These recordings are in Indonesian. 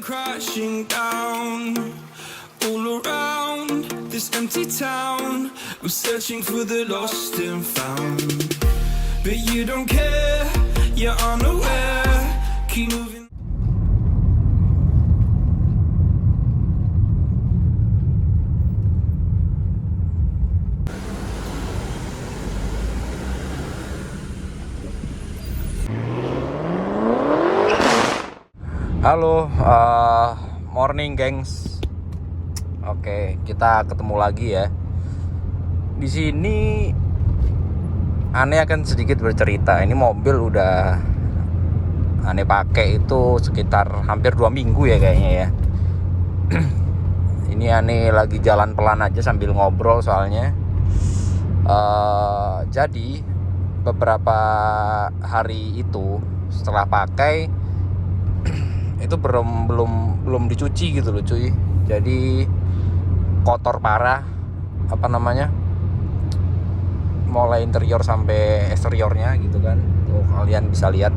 crashing down all around this empty town. I'm searching for the lost and found, but you don't care, you're unaware. Keep moving. Halo, morning gengs. Oke, kita ketemu lagi ya. Di sini Ane akan sedikit bercerita. Ini mobil udah Ane pakai itu sekitar hampir 2 minggu ya kayaknya ya. Ini Ane lagi jalan pelan aja sambil ngobrol soalnya. Jadi beberapa hari itu setelah pakai itu belum dicuci gitu loh cuy. Jadi kotor parah, mulai interior sampai eksteriornya gitu kan. Tuh kalian bisa lihat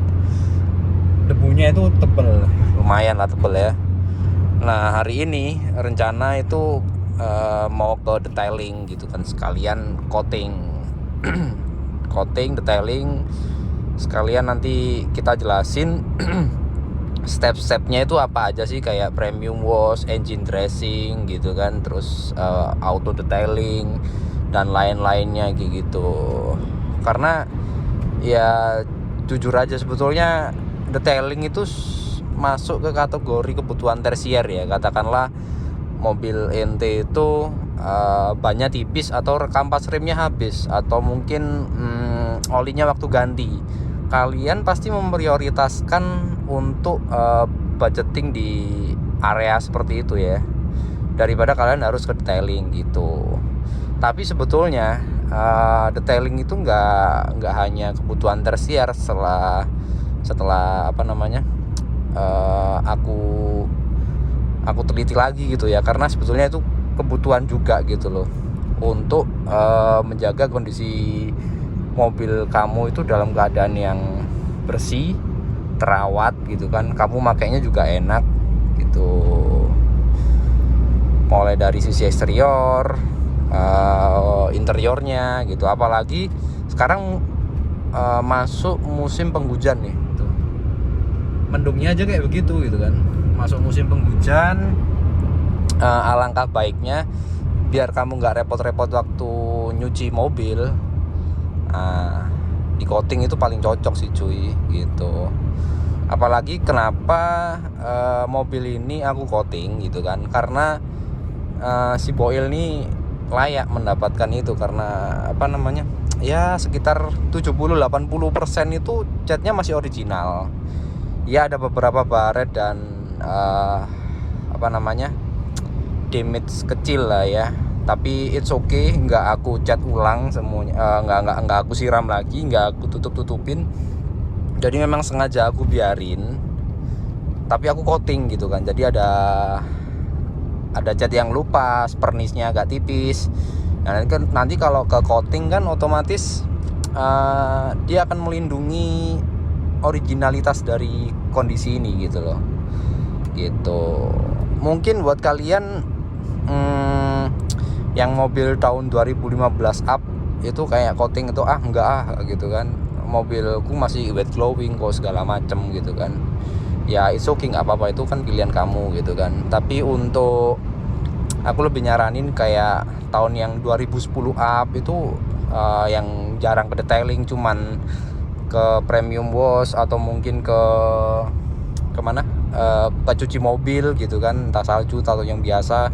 debunya itu tebel, lumayan lah tebel ya. Nah hari ini rencana itu mau ke detailing gitu kan, sekalian coating detailing, sekalian nanti kita jelasin step-stepnya itu apa aja sih, kayak premium wash, engine dressing gitu kan, terus auto detailing dan lain-lainnya kayak gitu. Karena ya jujur aja sebetulnya detailing itu masuk ke kategori kebutuhan tersier ya. Katakanlah mobil ente itu bannya tipis atau kampas remnya habis, atau mungkin olinya waktu ganti, kalian pasti memprioritaskan untuk budgeting di area seperti itu ya, daripada kalian harus ke detailing gitu. Tapi sebetulnya detailing itu nggak hanya kebutuhan tersier. Setelah aku teliti lagi gitu ya, karena sebetulnya itu kebutuhan juga gitu loh, untuk menjaga kondisi mobil kamu itu dalam keadaan yang bersih, terawat gitu kan, kamu makainya juga enak gitu. Mulai dari sisi eksterior, interiornya gitu. Apalagi sekarang masuk musim penghujan nih tuh. Mendungnya aja kayak begitu gitu kan. Masuk musim penghujan, alangkah baiknya biar kamu nggak repot-repot waktu nyuci mobil, di coating itu paling cocok sih cuy gitu. Apalagi kenapa mobil ini aku coating gitu kan, karena si Boil ini layak mendapatkan itu. Karena ya sekitar 70-80% itu catnya masih original. Ya ada beberapa baret dan damage kecil lah ya, tapi it's okay, nggak aku cat ulang semuanya, nggak aku siram lagi, nggak aku tutupin. Jadi memang sengaja aku biarin, tapi aku coating gitu kan. Jadi ada cat yang lupas, pernisnya agak tipis. Nah nanti kalau ke coating kan otomatis dia akan melindungi originalitas dari kondisi ini gitu loh. Gitu. Mungkin buat kalian yang mobil tahun 2015 up itu kayak coating itu enggak gitu kan, mobilku masih wet glowing kok segala macem gitu kan. Ya it's okay, nggak apa-apa, itu kan pilihan kamu gitu kan. Tapi untuk aku lebih nyaranin kayak tahun yang 2010 up itu yang jarang ke detailing, cuman ke premium wash atau mungkin ke cuci mobil gitu kan, entah salju atau yang biasa.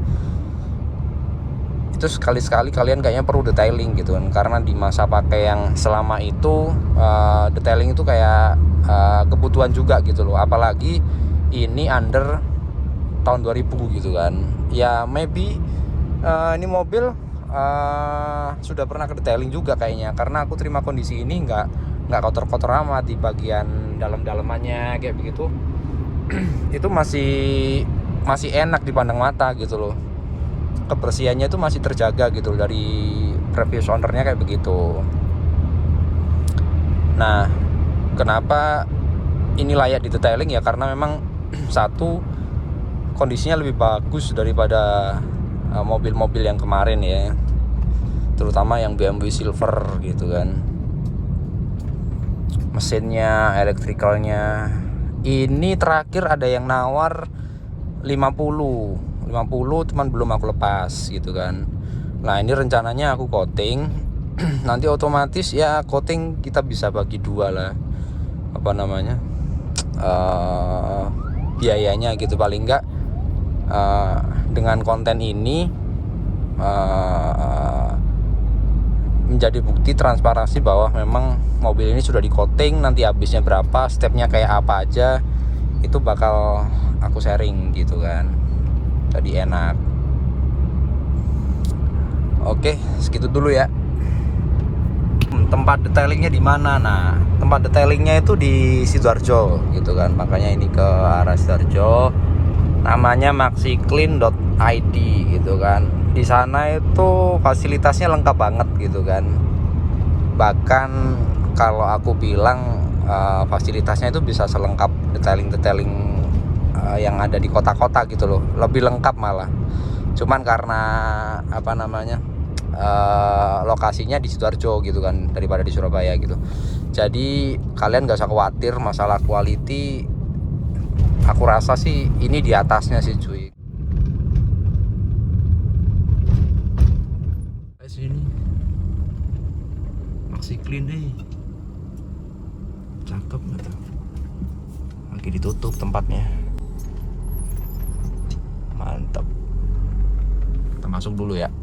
Itu sekali-sekali kalian kayaknya perlu detailing gitu kan, karena di masa pakai yang selama itu detailing itu kayak kebutuhan juga gitu loh. Apalagi ini under tahun 2000 gitu kan. Ya maybe ini mobil sudah pernah ke detailing juga kayaknya, karena aku terima kondisi ini nggak kotor-kotor amat di bagian dalam-dalamannya kayak begitu. Itu masih enak dipandang mata gitu loh. Kebersihannya itu masih terjaga gitu dari previous ownernya kayak begitu. Nah, kenapa ini layak di detailing ya? Karena memang satu, kondisinya lebih bagus daripada mobil-mobil yang kemarin ya, terutama yang BMW Silver gitu kan. Mesinnya, elektrikalnya ini terakhir ada yang nawar 50 cuman belum aku lepas gitu kan. Nah ini rencananya aku coating nanti otomatis ya coating kita bisa bagi dua lah, apa namanya, biayanya gitu. Paling enggak dengan konten ini menjadi bukti transparansi bahwa memang mobil ini sudah di coating, nanti habisnya berapa, stepnya kayak apa aja, itu bakal aku sharing gitu kan. Jadi enak. Oke, segitu dulu ya. Tempat detailingnya di mana? Nah, tempat detailingnya itu di Sidoarjo gitu kan. Makanya ini ke arah Sidoarjo. Namanya maxiclean.id gitu kan. Di sana itu fasilitasnya lengkap banget gitu kan. Bahkan kalau aku bilang fasilitasnya itu bisa selengkap detailing yang ada di kota-kota gitu loh. Lebih lengkap malah. Cuman karena apa namanya, lokasinya di Sidoarjo gitu kan daripada di Surabaya gitu. Jadi kalian gak usah khawatir masalah quality. Aku rasa sih ini di atasnya sih cuy. Sini maxiclean deh, cakep nggak tuh? Lagi ditutup tempatnya, mantap. Kita masuk dulu ya.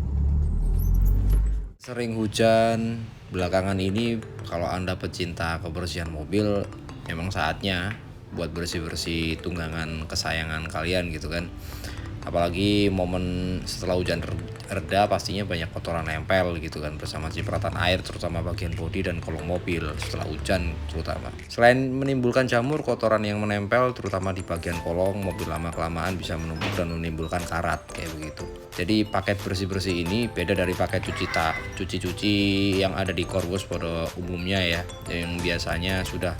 Sering hujan belakangan ini, kalau Anda pecinta kebersihan mobil, memang saatnya buat bersih-bersih tunggangan kesayangan kalian gitu kan. Apalagi momen setelah hujan reda, pastinya banyak kotoran nempel gitu kan, bersama cipratan air terutama bagian bodi dan kolong mobil setelah hujan terutama. Selain menimbulkan jamur, kotoran yang menempel terutama di bagian kolong mobil lama-kelamaan bisa menumpuk dan menimbulkan karat kayak begitu. Jadi paket bersih-bersih ini beda dari paket cuci-cuci yang ada di car wash pada umumnya ya, yang biasanya sudah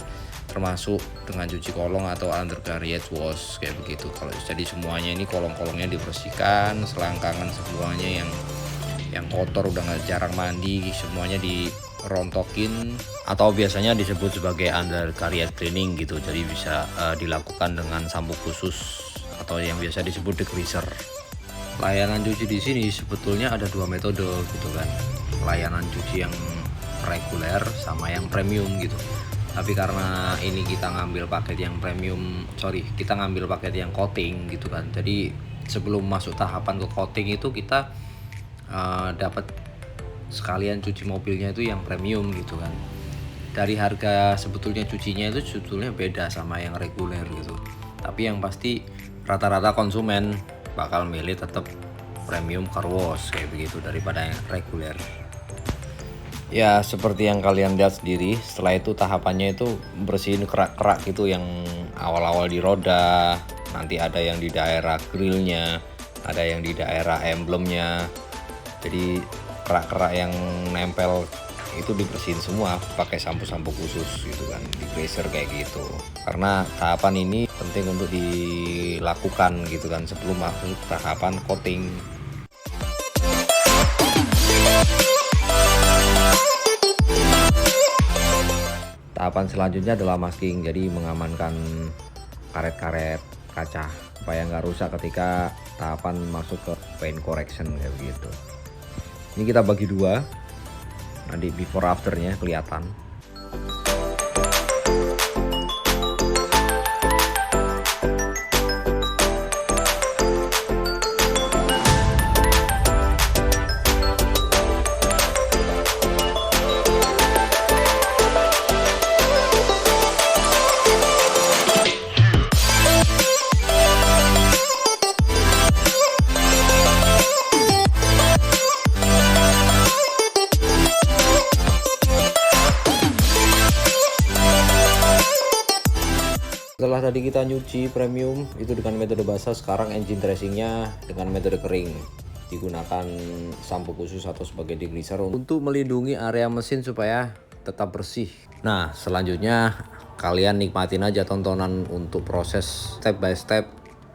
termasuk dengan cuci kolong atau undercarriage wash kayak begitu. Kalau jadi semuanya ini kolong-kolongnya dibersihkan, selangkangan semuanya yang kotor udah nggak jarang mandi semuanya dirontokin, atau biasanya disebut sebagai undercarriage cleaning gitu. Jadi bisa dilakukan dengan sampo khusus atau yang biasa disebut degreaser. Layanan cuci di sini sebetulnya ada dua metode gitu kan. Layanan cuci yang reguler sama yang premium gitu. Tapi karena ini kita ngambil paket yang kita ngambil paket yang coating gitu kan. Jadi sebelum masuk tahapan ke coating itu kita dapat sekalian cuci mobilnya itu yang premium gitu kan. Dari harga sebetulnya cucinya itu sebetulnya beda sama yang reguler gitu. Tapi yang pasti rata-rata konsumen bakal milih tetap premium car wash kayak begitu daripada yang reguler. Ya seperti yang kalian lihat sendiri, setelah itu tahapannya itu bersihin kerak-kerak gitu yang awal-awal di roda, nanti ada yang di daerah grillnya, ada yang di daerah emblemnya. Jadi kerak-kerak yang nempel itu dibersihin semua pakai sampo-sampo khusus gitu kan, di degreaser kayak gitu. Karena tahapan ini penting untuk dilakukan gitu kan sebelum masuk tahapan coating. Tahapan selanjutnya adalah masking, jadi mengamankan karet-karet kaca supaya nggak rusak ketika tahapan masuk ke paint correction kayak begitu. Ini kita bagi dua, nanti before afternya kelihatan. Setelah tadi kita nyuci premium itu dengan metode basah, sekarang engine dressingnya dengan metode kering. Digunakan sampo khusus atau sebagai degreaser untuk melindungi area mesin supaya tetap bersih. Nah selanjutnya kalian nikmatin aja tontonan untuk proses step by step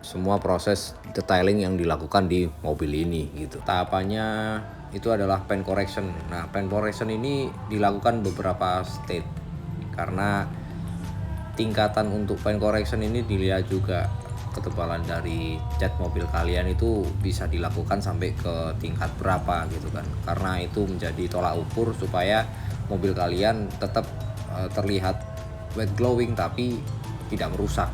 semua proses detailing yang dilakukan di mobil ini gitu. Tahapannya itu adalah paint correction. Nah, paint correction ini dilakukan beberapa stage karena tingkatan untuk paint correction ini dilihat juga ketebalan dari cat mobil kalian itu bisa dilakukan sampai ke tingkat berapa gitu kan, karena itu menjadi tolak ukur supaya mobil kalian tetap terlihat wet glowing tapi tidak merusak.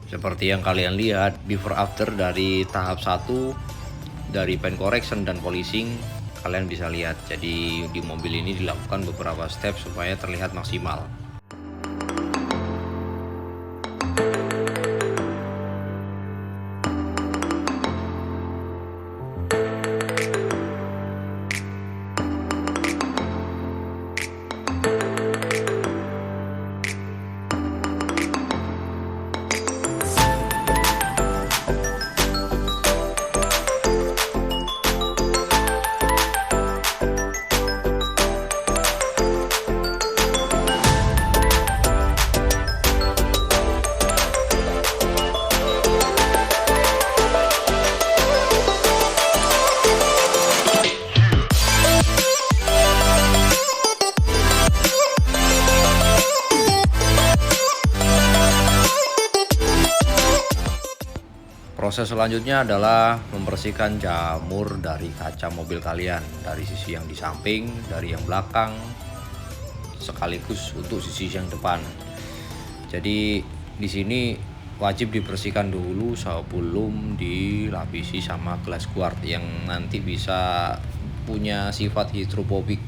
Seperti yang kalian lihat before after dari tahap 1 dari paint correction dan polishing, kalian bisa lihat. Jadi di mobil ini dilakukan beberapa step supaya terlihat maksimal. Proses selanjutnya adalah membersihkan jamur dari kaca mobil kalian, dari sisi yang di samping, dari yang belakang, sekaligus untuk sisi yang depan. Jadi di sini wajib dibersihkan dulu sebelum dilapisi sama gelas guard yang nanti bisa punya sifat hidrofobik.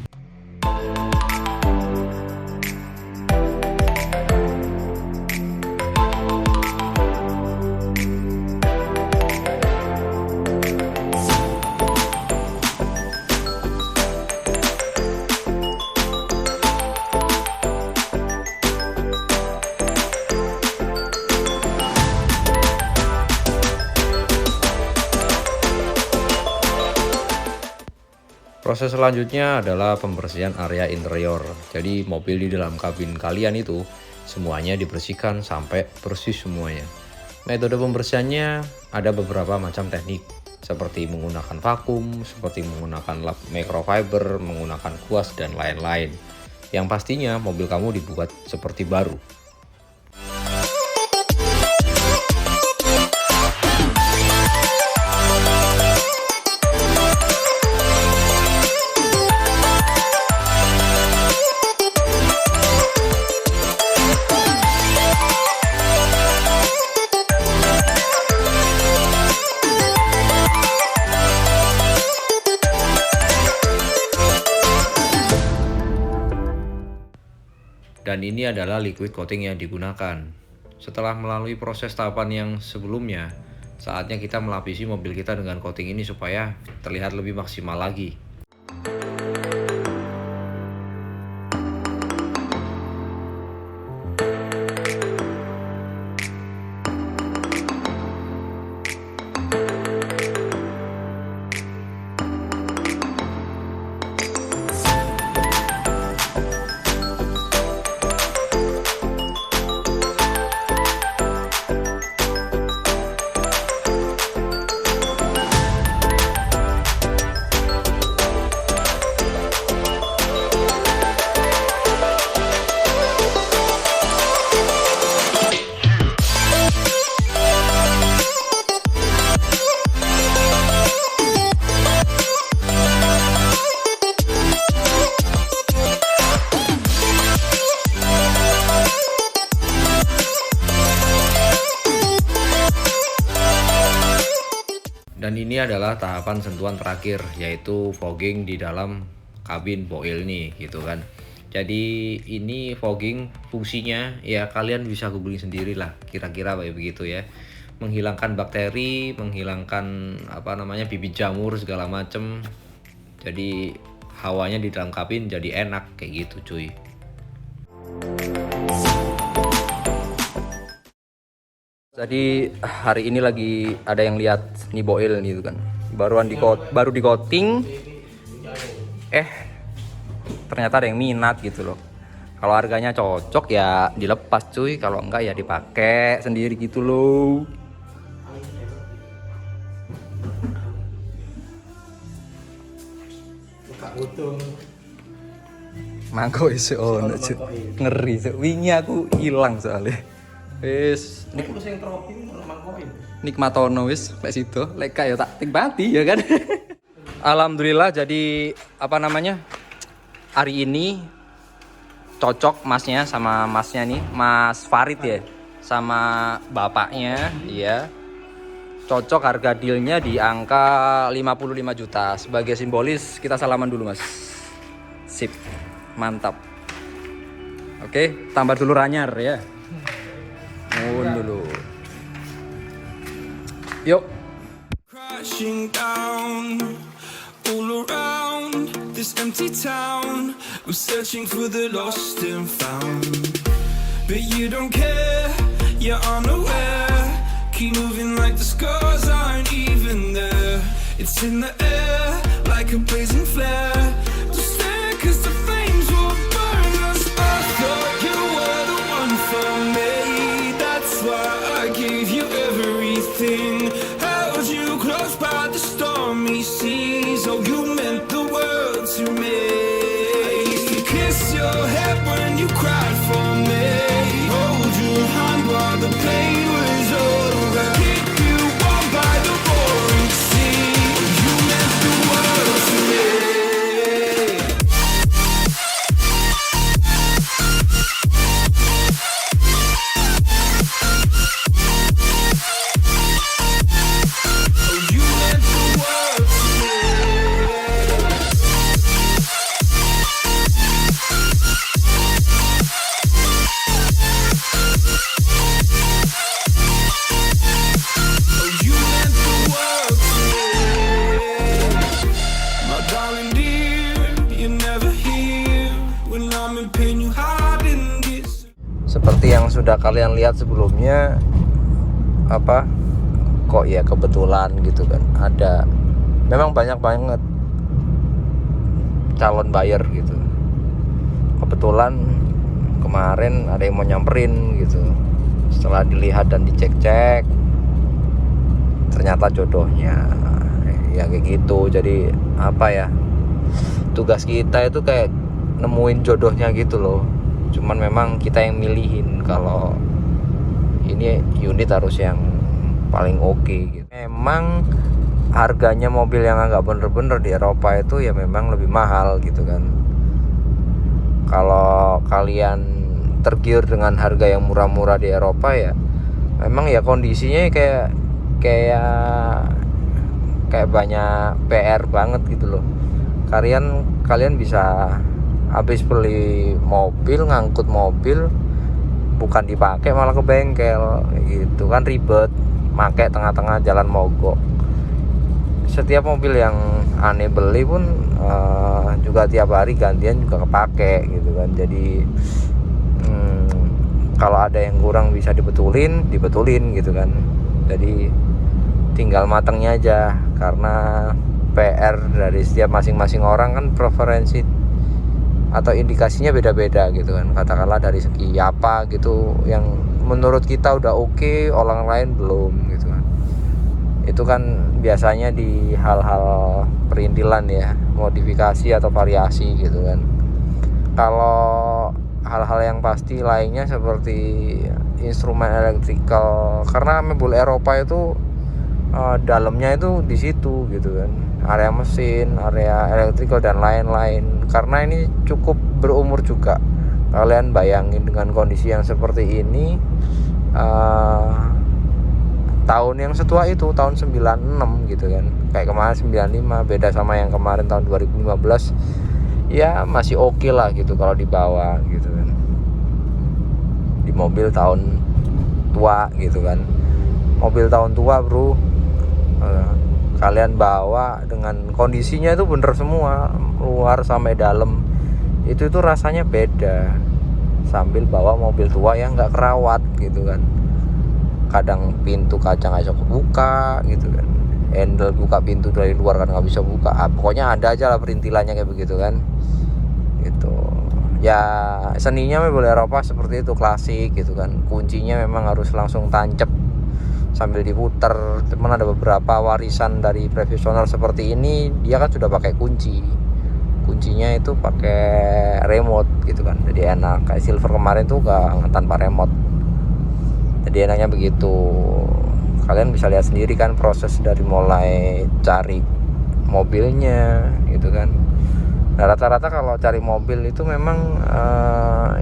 Proses selanjutnya adalah pembersihan area interior. Jadi mobil di dalam kabin kalian itu semuanya dibersihkan sampai bersih semuanya. Metode pembersihannya ada beberapa macam teknik, seperti menggunakan vakum, seperti menggunakan lap microfiber, menggunakan kuas dan lain-lain. Yang pastinya mobil kamu dibuat seperti baru. Dan ini adalah liquid coating yang digunakan. Setelah melalui proses tahapan yang sebelumnya, saatnya kita melapisi mobil kita dengan coating ini supaya terlihat lebih maksimal lagi. Dan ini adalah tahapan sentuhan terakhir, yaitu fogging di dalam kabin foil nih gitu kan. Jadi ini fogging fungsinya ya kalian bisa googling sendiri lah kira-kira kayak begitu ya. Menghilangkan bakteri, menghilangkan bibit jamur segala macem. Jadi hawanya di dalam kabin jadi enak kayak gitu cuy. Jadi hari ini lagi ada yang lihat nih boil nih kan. Baru di coating ternyata ada yang minat gitu loh. Kalau harganya cocok ya dilepas cuy, kalau enggak ya dipakai sendiri gitu loh. Mangkok iso ono cuy. Ngeri cuy. Wingi aku hilang soalnya. Wis nikmatono wis lek situ, lek ya tak tikmati ya kan. Alhamdulillah, jadi apa namanya? Hari ini cocok masnya sama masnya nih, Mas Farid ya, sama bapaknya, iya. Cocok, harga dealnya di angka 55 juta. Sebagai simbolis kita salaman dulu Mas. Sip, mantap. Oke, tambah dulu ranyar ya. Mohon dulu. Yuk. Crashing down all around this empty town. I'm searching for the lost and found, but you don't care, you're unaware. Keep moving like the scars aren't even there. It's in the air like a blazing flare. Just stare 'cause the flames will burn us. I thought you were the one for me. That's why I gave you everything. Held you close by the stormy seas. Oh, you meant the world to me. I used to kiss your head when you cried for me. Hold your hand while the pain was over. Keep you warm by the roaring sea. You meant the world to me. Oh, you meant the world to me. Oh, you meant the world to me. My darling dear, you're never here. When I'm in pain, you hide in this. Seperti yang sudah kalian lihat sebelumnya, apa kok ya kebetulan gitu kan, ada memang banyak banget calon buyer gitu. Kebetulan kemarin ada yang mau nyamperin gitu. Setelah dilihat dan dicek-cek, ternyata jodohnya ya kayak gitu. Jadi apa ya, tugas kita itu kayak nemuin jodohnya gitu loh. Cuman memang kita yang milihin kalau ini unit harus yang paling oke gitu. Memang harganya mobil yang agak bener-bener di Eropa itu ya memang lebih mahal gitu kan. Kalau kalian tergiur dengan harga yang murah-murah di Eropa ya memang ya kondisinya kayak banyak PR banget gitu loh. Kalian bisa habis beli mobil, ngangkut mobil bukan dipakai malah ke bengkel gitu kan, ribet, make tengah-tengah jalan mogok. Setiap mobil yang aneh beli pun juga tiap hari gantian juga kepake gitu kan. Jadi kalau ada yang kurang bisa dibetulin gitu kan. Jadi tinggal matangnya aja, karena PR dari setiap masing-masing orang kan preferensi atau indikasinya beda-beda gitu kan. Katakanlah dari segi apa gitu yang menurut kita udah oke, orang lain belum gitu kan. Itu kan biasanya di hal-hal perintilan ya, modifikasi atau variasi gitu kan. Kalau hal-hal yang pasti lainnya seperti instrumen elektrikal, karena mobil Eropa itu dalamnya itu di situ gitu kan, area mesin, area elektrikal dan lain-lain. Karena ini cukup berumur juga, kalian bayangin dengan kondisi yang seperti ini, tahun yang setua itu tahun 96 gitu kan, kayak kemarin 95, beda sama yang kemarin tahun 2015. Ya masih oke lah gitu kalau dibawa gitu kan, di mobil tahun tua gitu kan. Mobil tahun tua bro, kalian bawa dengan kondisinya itu bener semua, luar sampai dalam itu rasanya beda, sambil bawa mobil tua yang nggak kerawat gitu kan. Kadang pintu kaca nggak bisa kebuka gitu kan, handle buka pintu dari luar kan nggak bisa buka. Pokoknya ada aja lah perintilannya kayak begitu kan. gitu. Ya seninya mobil Eropa seperti itu, klasik gitu kan. Kuncinya memang harus langsung tancap sambil diputer. Cuman ada beberapa warisan dari profesional seperti ini, dia kan sudah pakai kuncinya itu pakai remote gitu kan, jadi enak. Kayak Silver kemarin tuh gak tanpa remote, jadi enaknya begitu. Kalian bisa lihat sendiri kan proses dari mulai cari mobilnya gitu kan. Nah, rata-rata kalau cari mobil itu memang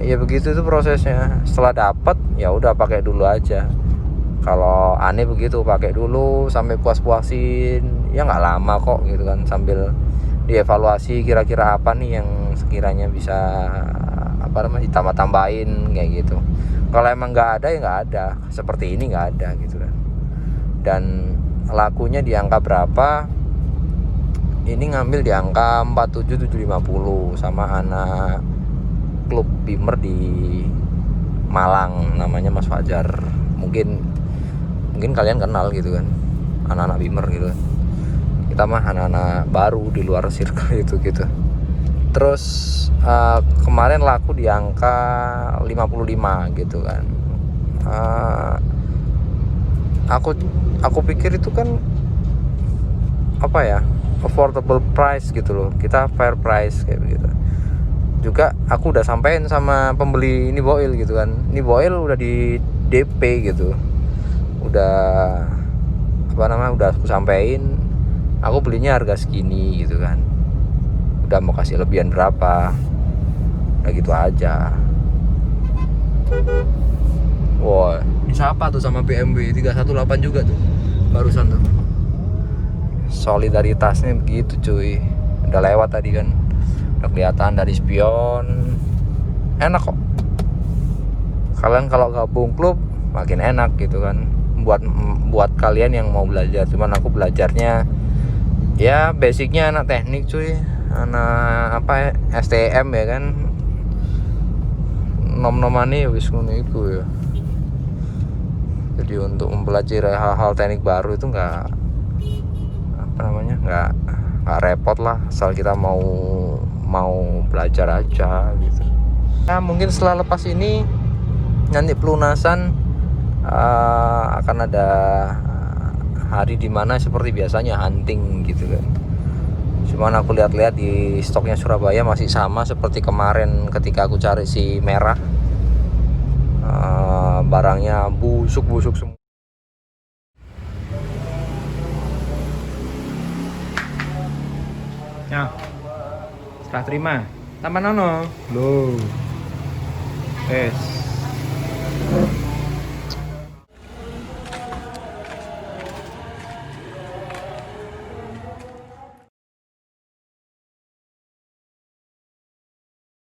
ya begitu itu prosesnya. Setelah dapat ya udah pakai dulu aja. Kalau aneh begitu, pakai dulu sampai puas-puasin, ya nggak lama kok gitu kan, sambil dievaluasi kira-kira apa nih yang sekiranya bisa ditambah-tambahin kayak gitu. Kalau emang nggak ada ya nggak ada, seperti ini nggak ada gitu kan. Dan lakunya di angka berapa? Ini ngambil di angka 47.750 sama anak klub Beamer di Malang, namanya Mas Fajar. Mungkin kalian kenal gitu kan, anak-anak Beamer gitu kan. Kita mah anak-anak baru di luar circle itu gitu. Terus kemarin laku di angka 55 gitu kan. Aku pikir itu kan apa ya, affordable price gitu loh, kita fair price kayak begitu. Juga aku udah sampein sama pembeli ini Boil gitu kan, ini Boil udah di DP gitu, udah aku sampein aku belinya harga segini gitu kan, udah mau kasih lebihan berapa, udah gitu aja. Wow, ini siapa tuh sama BMW 318 juga tuh barusan tuh. Solidaritasnya begitu cuy, udah lewat tadi kan, udah kelihatan dari spion. Enak kok, kalian kalau gabung klub makin enak gitu kan, buat kalian yang mau belajar. Cuman aku belajarnya ya basicnya anak teknik cuy, anak STM ya kan, nom-nomane wis ngono iku ya. Jadi untuk mempelajari hal-hal teknik baru itu nggak repot lah, asal kita mau belajar aja gitu. Nah mungkin setelah lepas ini nanti pelunasan akan ada hari dimana seperti biasanya hunting gitu kan. Cuman aku lihat-lihat di stoknya Surabaya masih sama seperti kemarin ketika aku cari si merah. Barangnya busuk semua. Ya, serah terima. Tambah nono. Loh. Yes.